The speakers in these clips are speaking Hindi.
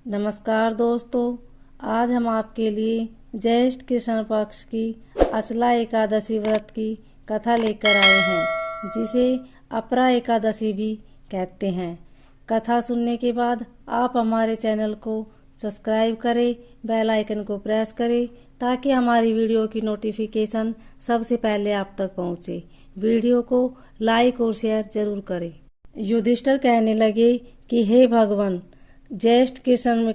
नमस्कार दोस्तों, आज हम आपके लिए ज्येष्ठ कृष्ण पक्ष की अचला एकादशी व्रत की कथा लेकर आए हैं, जिसे अपरा एकादशी भी कहते हैं। कथा सुनने के बाद आप हमारे चैनल को सब्सक्राइब करें, बेल आइकन को प्रेस करें ताकि हमारी वीडियो की नोटिफिकेशन सबसे पहले आप तक पहुंचे। वीडियो को लाइक और शेयर जरूर करें। युधिष्ठिर कहने लगे कि हे भगवान, ज्येष्ठ कृष्ण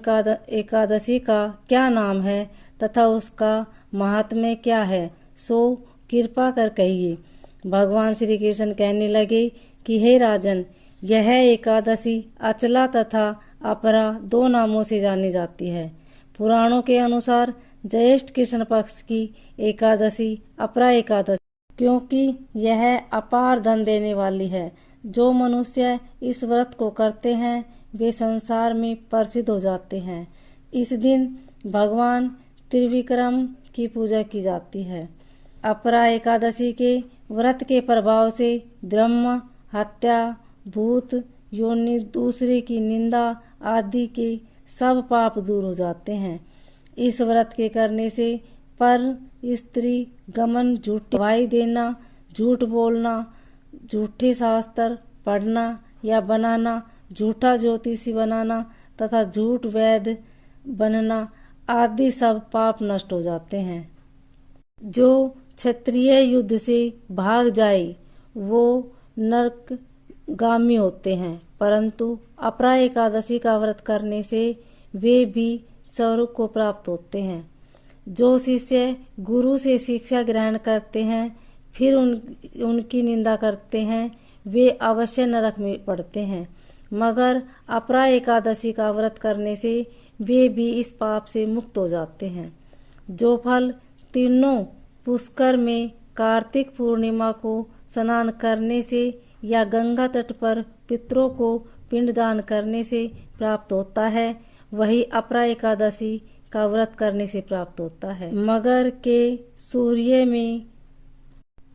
एकादशी का क्या नाम है तथा उसका महात्म्य क्या है, सो कृपा कर कहिए। भगवान श्री कृष्ण कहने लगे कि हे राजन, यह एकादशी अचला तथा अपरा दो नामों से जानी जाती है। पुराणों के अनुसार ज्येष्ठ कृष्ण पक्ष की एकादशी अपरा एकादशी क्योंकि यह अपार धन देने वाली है। जो मनुष्य इस व्रत को करते हैं वे संसार में प्रसिद्ध हो जाते हैं। इस दिन भगवान त्रिविक्रम की पूजा की जाती है। अपरा एकादशी के व्रत के प्रभाव से ब्रह्म हत्या, भूत योनि, दूसरे की निंदा आदि के सब पाप दूर हो जाते हैं। इस व्रत के करने से पर स्त्री गमन, झूठी गवाही देना, झूठ बोलना, झूठे शास्त्र पढ़ना या बनाना, झूठा ज्योतिषी बनाना तथा झूठ वैद्य बनना आदि सब पाप नष्ट हो जाते हैं। जो क्षत्रिय युद्ध से भाग जाए वो नरकगामी होते हैं, परंतु अपरा एकादशी का व्रत करने से वे भी स्वर्ग को प्राप्त होते हैं। जो शिष्य गुरु से शिक्षा ग्रहण करते हैं फिर उनकी निंदा करते हैं वे अवश्य नरक में पड़ते हैं, मगर अपरा एकादशी का व्रत करने से वे भी इस पाप से मुक्त हो जाते हैं। जो फल तीनों पुष्कर में कार्तिक पूर्णिमा को स्नान करने से या गंगा तट पर पितरों को पिंडदान करने से प्राप्त होता है, वही अपरा एकादशी का व्रत करने से प्राप्त होता है। मगर के सूर्य में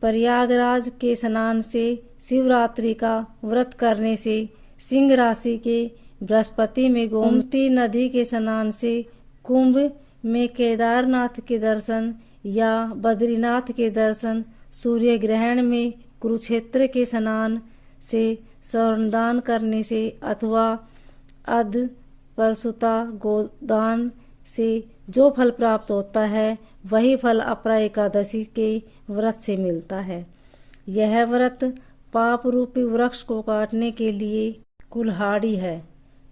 प्रयागराज के स्नान से, शिवरात्रि का व्रत करने से, सिंह राशि के बृहस्पति में गोमती नदी के स्नान से, कुंभ में केदारनाथ के दर्शन या बद्रीनाथ के दर्शन, सूर्य ग्रहण में कुरुक्षेत्र के स्नान से, स्वर्णदान करने से अथवा अध परसुता गोदान से जो फल प्राप्त होता है वही फल अपरा एकादशी के व्रत से मिलता है। यह व्रत पाप रूपी वृक्ष को काटने के लिए कुल्हाड़ी है,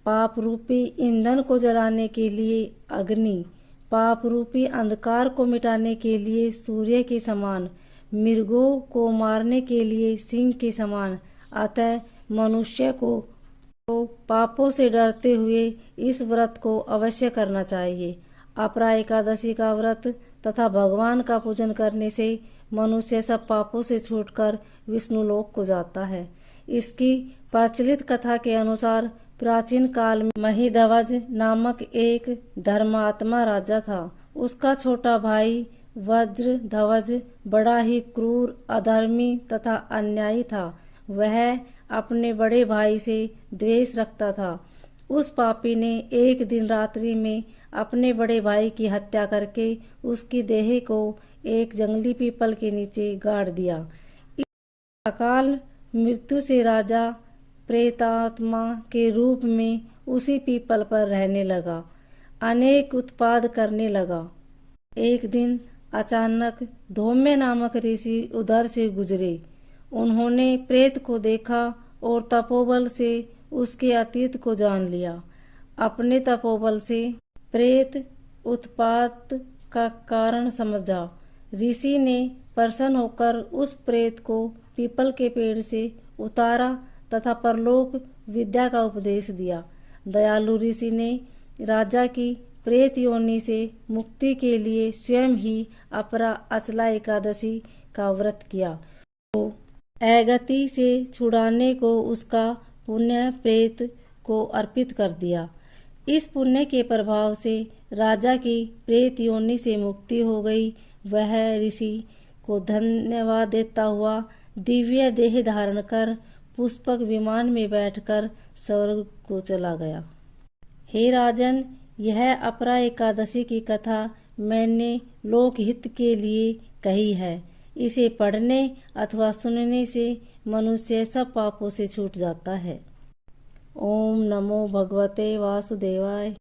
पाप रूपी ईंधन को जलाने के लिए अग्नि, पाप रूपी अंधकार को मिटाने के लिए सूर्य के समान, मृगों को मारने के लिए सिंह के समान। अतः मनुष्य को पापों से डरते हुए इस व्रत को अवश्य करना चाहिए। अपरा एकादशी का व्रत तथा भगवान का पूजन करने से मनुष्य सब पापों से छूटकर विष्णु लोक को जाता है। इसकी प्रचलित कथा के अनुसार प्राचीन काल में महिध्वज नामक एक धर्मात्मा राजा था। उसका छोटा भाई वज्रध्वज बड़ा ही क्रूर, अधर्मी तथा अन्यायी था। वह अपने बड़े भाई से द्वेष रखता था। उस पापी ने एक दिन रात्रि में अपने बड़े भाई की हत्या करके उसकी देह को एक जंगली पीपल के नीचे गाड़ दिया। इस अकाल मृत्यु से राजा प्रेतात्मा के रूप में उसी पीपल पर रहने लगा, अनेक उत्पात करने लगा। एक दिन अचानक धौम्य नामक ऋषि उधर से गुजरे। उन्होंने प्रेत को देखा और तपोबल से उसके अतीत को जान लिया। अपने तपोबल से प्रेत उत्पात का कारण समझा। ऋषि ने प्रसन्न होकर उस प्रेत को पीपल के पेड़ से उतारा तथा परलोक विद्या का उपदेश दिया। दयालु ऋषि ने राजा की प्रेत योनि से मुक्ति के लिए स्वयं ही अपरा अचला एकादशी का व्रत किया। तो अगति से छुड़ाने को उसका पुण्य प्रेत को अर्पित कर दिया। इस पुण्य के प्रभाव से राजा की प्रेत योनि से मुक्ति हो गई। वह ऋषि को धन्यवाद देता हुआ दिव्य देह धारण कर पुष्पक विमान में बैठकर स्वर्ग को चला गया। हे राजन, यह अपरा एकादशी की कथा मैंने लोकहित के लिए कही है। इसे पढ़ने अथवा सुनने से मनुष्य सब पापों से छूट जाता है। ओम नमो भगवते वासुदेवाय।